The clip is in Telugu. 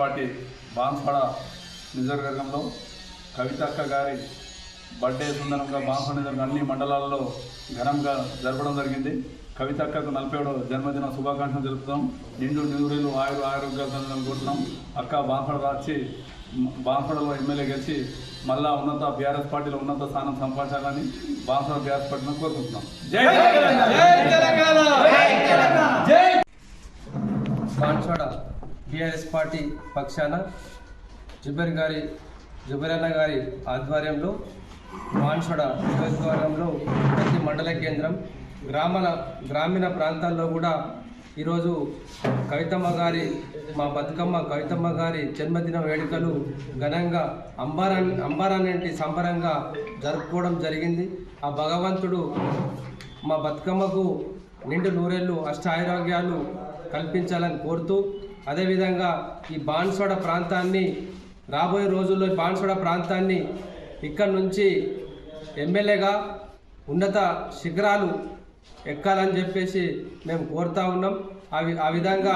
పార్టీ బాన్స్వాడ నియోజకవర్గంలో కవితక్క గారి బర్త్డే సందర్భంగా బాన్స్వాడ నియోజకవర్గం అన్ని మండలాల్లో ఘనంగా జరపడం జరిగింది. కవితక్కకు 40వ జన్మదిన శుభాకాంక్షలు తెలుపుతాం. నిండు నిలువురేలు ఆరోగ్యాలు కోరుతున్నాం. అక్క బాన్స్వాడ వచ్చి బాన్స్వాడలో ఎమ్మెల్యే గెలిచి మళ్ళా ఉన్నత బీఆర్ఎస్ పార్టీలో ఉన్నత స్థానం సంపాదించాలని బాన్స్వాడ బీఆర్ఎస్ పార్టీని కోరుకుంటున్నాం. బాన్స్వాడ బీఆర్ఎస్ పార్టీ పక్షాన జుబేరన్న గారి ఆధ్వర్యంలో బాన్స్వాడ నియోజకవర్గంలో ప్రతి మండల కేంద్రం గ్రామీణ ప్రాంతాల్లో కూడా ఈరోజు కవితమ్మ గారి కవితమ్మ గారి జన్మదిన వేడుకలు ఘనంగా అంబారాన్నింటి సంబరంగా జరుపుకోవడం జరిగింది. ఆ భగవంతుడు మా బతుకమ్మకు నిండు నూరేళ్ళు అష్టారోగ్యాలు కల్పించాలని కోరుతూ, అదేవిధంగా ఈ బాన్స్వాడ ప్రాంతాన్ని రాబోయే రోజుల్లో బాన్స్వాడ ప్రాంతాన్ని ఇక్కడ నుంచి ఎమ్మెల్యేగా ఉన్నత శిఖరాలు ఎక్కాలని చెప్పేసి మేము కోరుతా ఉన్నాం. ఆ విధంగా